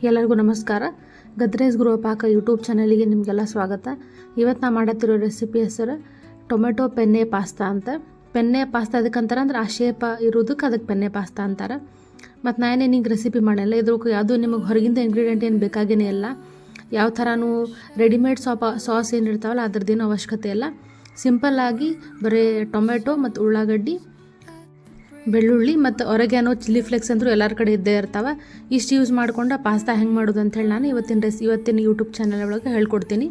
ಎಲ್ಲರಿಗೂ ನಮಸ್ಕಾರ. ಗದ್ರೇಸ್ ಗೃಹಪಾಕ ಯೂಟ್ಯೂಬ್ ಚಾನಲಿಗೆ ನಿಮಗೆಲ್ಲ ಸ್ವಾಗತ. ಇವತ್ತು ನಾ ಮಾಡತ್ತಿರೋ ರೆಸಿಪಿ ಹೆಸರು ಟೊಮೆಟೊ ಪೆನ್ನೆ ಪಾಸ್ತಾ ಅಂತ. ಪೆನ್ನೆ ಪಾಸ್ತಾ ಅದಕ್ಕಂತಾರೆ ಅಂದ್ರೆ ಆ ಶೇಪ ಇರೋದಕ್ಕೆ ಅದಕ್ಕೆ ಪೆನ್ನೆ ಪಾಸ್ತಾ ಅಂತಾರೆ. ಮತ್ತು ನಾನೇನು ಹಿಂಗೆ ರೆಸಿಪಿ ಮಾಡಲ್ಲ, ಇದ್ರಕ್ಕೆ ಯಾವುದೂ ನಿಮಗೆ ಹೊರಗಿಂದ ಇಂಗ್ರೀಡಿಯೆಂಟ್ ಏನು ಬೇಕಾಗೇ ಇಲ್ಲ. ಯಾವ ಥರನೂ ರೆಡಿಮೇಡ್ ಸಾಸ್ ಏನು ಇರ್ತಾವಲ್ಲ ಅದ್ರದ್ದೇನು ಅವಶ್ಯಕತೆ ಇಲ್ಲ. ಸಿಂಪಲ್ಲಾಗಿ ಬರೀ ಟೊಮೆಟೊ ಮತ್ತು ಉಳ್ಳಾಗಡ್ಡಿ, ಬೆಳ್ಳುಳ್ಳಿ ಮತ್ತು ಒರೆಗ್ಯಾನೋ, ಚಿಲ್ಲಿ ಫ್ಲೇಕ್ಸ್ ಅಂದರೂ ಎಲ್ಲರ ಕಡೆ ಇದ್ದೇ ಇರ್ತಾವೆ. ಇಷ್ಟು ಯೂಸ್ ಮಾಡ್ಕೊಂಡು ಪಾಸ್ತಾ ಹೆಂಗೆ ಮಾಡೋದು ಅಂಥೇಳಿ ನಾನು ಇವತ್ತಿನ ಯೂಟ್ಯೂಬ್ ಚಾನಲ್ ಒಳಗೆ ಹೇಳ್ಕೊಡ್ತೀನಿ.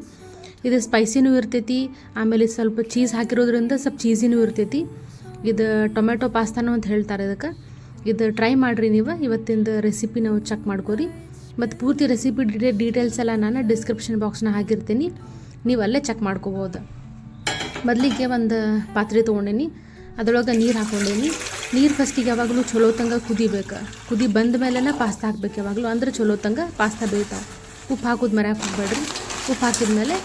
ಇದು ಸ್ಪೈಸಿನೂ ಇರ್ತೈತಿ, ಆಮೇಲೆ ಸ್ವಲ್ಪ ಚೀಸ್ ಹಾಕಿರೋದ್ರಿಂದ ಸ್ವಲ್ಪ ಚೀಸಿನೂ ಇರ್ತೈತಿ. ಇದು ಟೊಮೆಟೊ ಪಾಸ್ತಾನು ಅಂತ ಹೇಳ್ತಾರೆ ಇದಕ್ಕೆ. ಇದು ಟ್ರೈ ಮಾಡಿರಿ ನೀವು. ಇವತ್ತಿನ ರೆಸಿಪಿ ನಾವು ಚೆಕ್ ಮಾಡ್ಕೊರಿ. ಮತ್ತು ಪೂರ್ತಿ ರೆಸಿಪಿ ಡೀಟೇಲ್ಸ್ ಎಲ್ಲ ನಾನು ಡಿಸ್ಕ್ರಿಪ್ಷನ್ ಬಾಕ್ಸ್ನ ಹಾಕಿರ್ತೀನಿ, ನೀವು ಅಲ್ಲೇ ಚೆಕ್ ಮಾಡ್ಕೋಬೋದು. ಮೊದಲಿಗೆ ಒಂದು ಪಾತ್ರೆ ತೊಗೊಂಡೇನಿ, ಅದರೊಳಗೆ ನೀರು ಹಾಕ್ಕೊಂಡೇನಿ. ನೀರು ಫಸ್ಟಿಗೆ ಯಾವಾಗಲೂ ಚಲೋ ತಂಗ ಕುದಿಬೇಕು. ಕುದಿ ಬಂದ ಮೇಲೆನೇ ಪಾಸ್ತಾ ಹಾಕ್ಬೇಕು ಯಾವಾಗಲೂ, ಅಂದ್ರೆ ಚಲೋ ತಂಗ ಪಾಸ್ತಾ ಬೇಯ್ತಾವೆ. ಉಪ್ಪು ಹಾಕೋದು ಮರ್ಯಾಕೆ ಹೋಗ್ಬೇಡ್ರಿ. ಉಪ್ಪು ಹಾಕಿದ್ಮೇಲೆ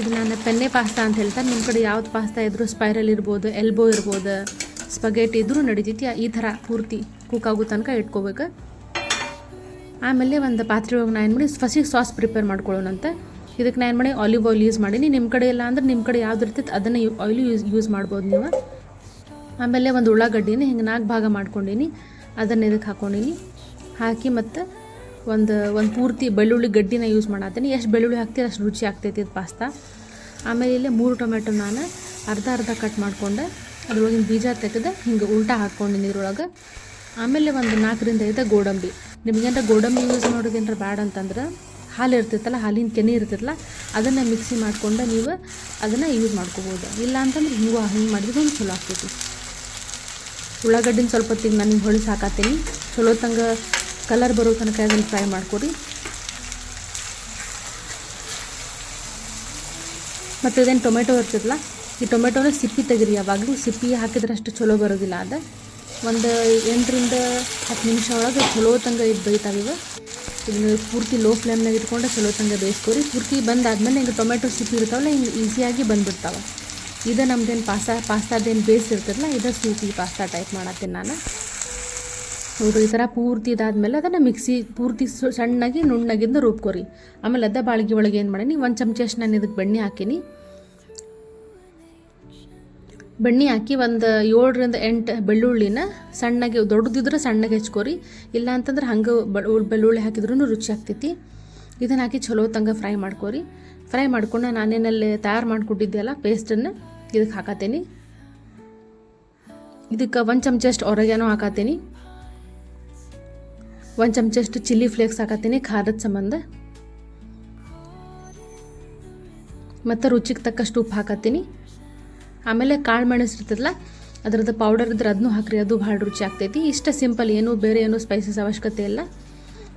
ಇದು ನಾನು ಪೆನ್ನೆ ಪಾಸ್ತಾ ಅಂತ ಹೇಳ್ತಾರೆ. ನಿಮ್ಮ ಕಡೆ ಯಾವ್ದು ಪಾಸ್ತಾ ಇದ್ದರೂ ಸ್ಪೈರಲ್ ಇರ್ಬೋದು, ಎಲ್ಬೋ ಇರ್ಬೋದು, ಸ್ಪಗೆಟಿ ಇದ್ರೂ ನಡಿತೈತಿ. ಈ ಥರ ಪೂರ್ತಿ ಕುಕ್ ಆಗೋ ತನಕ ಇಟ್ಕೋಬೇಕು. ಆಮೇಲೆ ಒಂದು ಪಾತ್ರೆ ಒಳಗೆ ನಾನು ಏನು ಮಾಡಿ ಫಸ್ಟಿಗೆ ಸಾಸ್ ಪ್ರಿಪೇರ್ ಮಾಡ್ಕೊಳ್ಳೋಣಂತೆ. ಇದಕ್ಕೆ ನಾನು ಏನು ಮಾಡಿ ಆಲಿವ್ ಆಯಿಲ್ ಯೂಸ್ ಮಾಡೀನಿ. ನಿಮ್ಮ ಕಡೆ ಇಲ್ಲ ಅಂದ್ರೆ ನಿಮ್ಮ ಕಡೆ ಯಾವ್ದು ಇರ್ತೈತೆ ಅದನ್ನು ಆಯಿಲ್ ಯೂಸ್ ಮಾಡ್ಬೋದು ನೀವು. ಆಮೇಲೆ ಒಂದು ಉಳ್ಳಾಗಡ್ಡಿನ ಹಿಂಗೆ 4 ಭಾಗ ಮಾಡ್ಕೊಂಡೀನಿ, ಅದನ್ನು ಇದಕ್ಕೆ ಹಾಕ್ಕೊಂಡೀನಿ. ಹಾಕಿ ಮತ್ತು ಒಂದು ಪೂರ್ತಿ ಬೆಳ್ಳುಳ್ಳಿ ಗಡ್ಡಿನ ಯೂಸ್ ಮಾಡತ್ತೀನಿ. ಎಷ್ಟು ಬೆಳ್ಳುಳ್ಳಿ ಹಾಕ್ತೀರಿ ಅಷ್ಟು ರುಚಿ ಆಗ್ತೈತಿ ಇದು ಪಾಸ್ತಾ. ಆಮೇಲೆ ಇಲ್ಲೇ 3 ಟೊಮೆಟೊ ನಾನು ಅರ್ಧ ಕಟ್ ಮಾಡ್ಕೊಂಡೆ, ಅದ್ರೊಳಗಿನ ಬೀಜ ತೆಗೆದು ಹಿಂಗೆ ಉಲ್ಟಾ ಹಾಕ್ಕೊಂಡಿನಿ ಇದ್ರೊಳಗೆ. ಆಮೇಲೆ ಒಂದು 4-5 ಗೋಡಂಬಿ. ನಿಮಗೇನಾರ ಗೋಡಂಬಿ ಯೂಸ್ ಮಾಡೋದೇನಾರ ಬ್ಯಾಡ ಅಂತಂದ್ರೆ ಹಾಲು ಇರ್ತೈತಲ್ಲ, ಹಾಲಿನ ಕೆನೆ ಇರ್ತೈತಲ್ಲ, ಅದನ್ನು ಮಿಕ್ಸಿ ಮಾಡ್ಕೊಂಡು ನೀವು ಅದನ್ನು ಯೂಸ್ ಮಾಡ್ಕೋಬೋದು. ಇಲ್ಲ ಅಂತಂದ್ರೆ ಹಿಂಗೆ ಮಾಡಿದ್ರೆ ಒಂದು ಚಲೋ ಆಗ್ತೈತಿ. ಉಳ್ಳಾಗಡ್ಡಿನ ಸ್ವಲ್ಪ ಹೊತ್ತಿಗೆ ನಾನು ಹಿಂಗೆ ಹೊಳಿಸಿ ಹಾಕತ್ತೀನಿ. ಚಲೋ ತಂಗ ಕಲರ್ ಬರೋ ತನಕ ಅದನ್ನು ಫ್ರೈ ಮಾಡ್ಕೊರಿ. ಮತ್ತು ಇದೇನು ಟೊಮೆಟೊ ಇರ್ತದಲ್ಲ, ಈ ಟೊಮೆಟೊನ ಸಿಪ್ಪಿ ತೆಗಿರಿ. ಯಾವಾಗಲೂ ಸಿಪ್ಪಿ ಹಾಕಿದ್ರೆ ಅಷ್ಟು ಚಲೋ ಬರೋದಿಲ್ಲ. ಅದು ಒಂದು 8-10 ನಿಮಿಷ ಒಳಗೆ ಚಲೋ ತಂಗ ಇದು ಬೇಯ್ತಾವಿವೆ. ಇದನ್ನು ಪೂರ್ತಿ ಲೋ ಫ್ಲೇಮ್ನಾಗ ಇಟ್ಕೊಂಡು ಚಲೋ ತಂಗ ಬೇಯಿಸ್ಕೊರಿ. ಪೂರ್ತಿ ಬಂದಾದ್ಮೇಲೆ ಹಿಂಗೆ ಟೊಮೆಟೊ ಸಿಪ್ಪಿ ಇರ್ತಾವಲ್ಲ, ಹಿಂಗೆ ಈಸಿಯಾಗಿ ಬಂದುಬಿಡ್ತಾವೆ. ಇದು ನಮ್ದೇನು ಪಾಸ್ತಾದೇನು ಬೇಯಿಸಿರ್ತದಲ್ಲ, ಇದು ಸೂಪ್. ಈ ಪಾಸ್ತಾ ಟೈಪ್ ಮಾಡತ್ತೀನಿ ನಾನು. ನೋಡ್ರಿ, ಈ ಥರ ಪೂರ್ತಿ ಇದಾದಮೇಲೆ ಅದನ್ನು ಮಿಕ್ಸಿ ಪೂರ್ತಿ ಸಣ್ಣಾಗಿ ನುಣ್ಣಗಿಂದ ರುಬ್ಕೊರಿ. ಆಮೇಲೆ ಅದ ಬಾಳ್ಗೆ ಒಳಗೆ ಏನು ಮಾಡೀನಿ, 1 ಚಮಚ ಅಷ್ಟು ನಾನು ಇದಕ್ಕೆ ಬೆಣ್ಣೆ ಹಾಕೀನಿ. ಬೆಣ್ಣೆ ಹಾಕಿ ಒಂದು 7-8 ಬೆಳ್ಳುಳ್ಳಿನ ಸಣ್ಣಗೆ, ದೊಡ್ಡದಿದ್ರೆ ಸಣ್ಣಗೆ ಹೆಚ್ಕೊರಿ. ಇಲ್ಲ ಅಂತಂದ್ರೆ ಹಂಗೆ ಬೆಳ್ಳುಳ್ಳಿ ಹಾಕಿದ್ರೂ ರುಚಿ ಆಗ್ತೈತಿ. ಇದನ್ನು ಹಾಕಿ ಚಲೋ ತಂಗ ಫ್ರೈ ಮಾಡ್ಕೊರಿ. ಫ್ರೈ ಮಾಡ್ಕೊಂಡು ನಾನೇನಲ್ಲಿ ತಯಾರು ಮಾಡಿಕೊಟ್ಟಿದ್ದೆಲ್ಲ ಪೇಸ್ಟನ್ನು ಇದಕ್ಕೆ ಹಾಕತ್ತೀನಿ. ಇದಕ್ಕೆ 1 ಚಮಚ ಅಷ್ಟು ಒರೆಗ್ಯಾನೋ ಹಾಕತ್ತೀನಿ. 1 ಚಮಚ ಅಷ್ಟು ಚಿಲ್ಲಿ ಫ್ಲೇಕ್ಸ್ ಹಾಕತ್ತೀನಿ ಖಾರದ ಸಂಬಂಧ. ಮತ್ತು ರುಚಿಗೆ ತಕ್ಕಷ್ಟು ಉಪ್ಪು ಹಾಕತ್ತೀನಿ. ಆಮೇಲೆ ಕಾಳು ಮೆಣಸು ಇರ್ತದಲ್ಲ, ಅದರದ್ದು ಪೌಡರ್ ಇದ್ರೆ ಅದನ್ನೂ ಹಾಕ್ರಿ, ಅದು ಭಾಳ ರುಚಿ ಆಗ್ತೈತಿ. ಇಷ್ಟ ಸಿಂಪಲ್, ಬೇರೆ ಏನೂ ಸ್ಪೈಸಸ್ ಅವಶ್ಯಕತೆ ಇಲ್ಲ.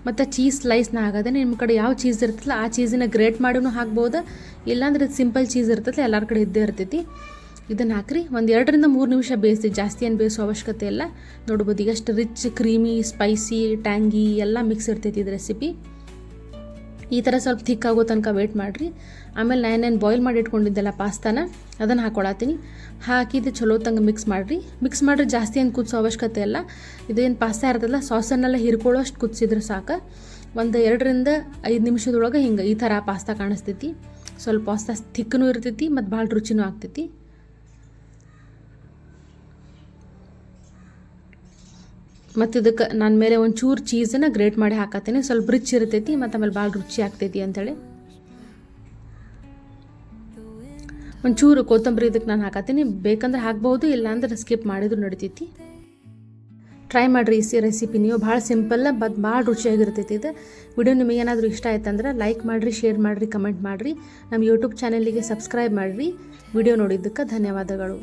ಮತ್ತು ಚೀಸ್ ಸ್ಲೈಸ್ನ ಹಾಕೋದೆ. ನಿಮ್ಮ ಕಡೆ ಯಾವ ಚೀಸ್ ಇರ್ತಲ್ಲ ಆ ಚೀಸನ್ನ ಗ್ರೇಟ್ ಮಾಡಿನೂ ಹಾಕ್ಬೋದು. ಇಲ್ಲಾಂದ್ರೆ ಸಿಂಪಲ್ ಚೀಸ್ ಇರ್ತೈತೆ, ಎಲ್ಲರ ಕಡೆ ಇದ್ದೇ ಇರ್ತೈತಿ. ಇದನ್ನು ಹಾಕ್ರಿ. ಒಂದು 2-3 ನಿಮಿಷ ಬೇಯಿಸಿ, ಜಾಸ್ತಿ ಏನು ಬೇಯಿಸೋ ಅವಶ್ಯಕತೆ ಇಲ್ಲ. ನೋಡ್ಬೋದು ಈಗ ಅಷ್ಟು ರಿಚ್, ಕ್ರೀಮಿ, ಸ್ಪೈಸಿ, ಟ್ಯಾಂಗಿ ಎಲ್ಲ ಮಿಕ್ಸ್ ಇರ್ತೈತಿ ಇದು ರೆಸಿಪಿ. ಈ ಥರ ಸ್ವಲ್ಪ ಥಿಕ್ ಆಗೋ ತನಕ ವೇಟ್ ಮಾಡಿರಿ. ಆಮೇಲೆ ನಾನೇನು ಬಾಯ್ಲ್ ಮಾಡಿ ಇಟ್ಕೊಂಡಿದ್ದೆಲ್ಲ ಪಾಸ್ತಾನ ಅದನ್ನು ಹಾಕ್ಕೊಳತ್ತೀನಿ. ಹಾಕಿದ್ದು ಚಲೋ ತಂಗ ಮಿಕ್ಸ್ ಮಾಡಿರಿ. ಜಾಸ್ತಿ ಏನು ಕುದಿಸೋ ಅವಶ್ಯಕತೆ ಇಲ್ಲ. ಇದೇನು ಪಾಸ್ತಾ ಇರ್ತದಲ್ಲ, ಸಾಸನ್ನೆಲ್ಲ ಹಿರ್ಕೊಳ್ಳೋ ಅಷ್ಟು ಕುದಿಸಿದ್ರೆ ಸಾಕು. ಒಂದು 2-5 ನಿಮಿಷದೊಳಗೆ ಹಿಂಗೆ ಈ ಥರ ಪಾಸ್ತಾ ಕಾಣಿಸ್ತೈತಿ. ಸ್ವಲ್ಪ ಪಾಸ್ತಾ ಥಿಕ್ಕನೂ ಇರ್ತೈತಿ ಮತ್ತು ಭಾಳ ರುಚಿನೂ ಆಗ್ತೈತಿ. ಮತ್ತು ಇದಕ್ಕೆ ನಾನು ಮೇಲೆ ಒಂಚೂರು ಚೀಸನ್ನು ಗ್ರೇಟ್ ಮಾಡಿ ಹಾಕತ್ತೀನಿ. ಸ್ವಲ್ಪ ರಿಚ್ ಇರ್ತೈತಿ ಮತ್ತು ಆಮೇಲೆ ಭಾಳ ರುಚಿ ಆಗ್ತೈತಿ ಅಂಥೇಳಿ. ಒಂಚೂರು ಕೊತ್ತಂಬರಿ ಇದಕ್ಕೆ ನಾನು ಹಾಕತ್ತೀನಿ. ಬೇಕಂದ್ರೆ ಹಾಕ್ಬೋದು, ಇಲ್ಲಾಂದ್ರೆ ಸ್ಕಿಪ್ ಮಾಡಿದ್ರು ನಡಿತೈತಿ. ಟ್ರೈ ಮಾಡಿರಿ ಈ ರೆಸಿಪಿ ನೀವು. ಭಾಳ ಸಿಂಪಲ್ ಬಟ್ ಭಾಳ ರುಚಿಯಾಗಿರ್ತೈತಿ ಇದು. ವಿಡಿಯೋ ನಿಮಗೆ ಏನಾದರೂ ಇಷ್ಟ ಆಯ್ತಂದ್ರೆ ಲೈಕ್ ಮಾಡಿರಿ, ಶೇರ್ ಮಾಡಿರಿ, ಕಮೆಂಟ್ ಮಾಡಿರಿ. ನಮ್ಮ ಯೂಟ್ಯೂಬ್ ಚಾನಲಿಗೆ ಸಬ್ಸ್ಕ್ರೈಬ್ ಮಾಡಿರಿ. ವಿಡಿಯೋ ನೋಡಿದ್ದಕ್ಕೆ ಧನ್ಯವಾದಗಳು.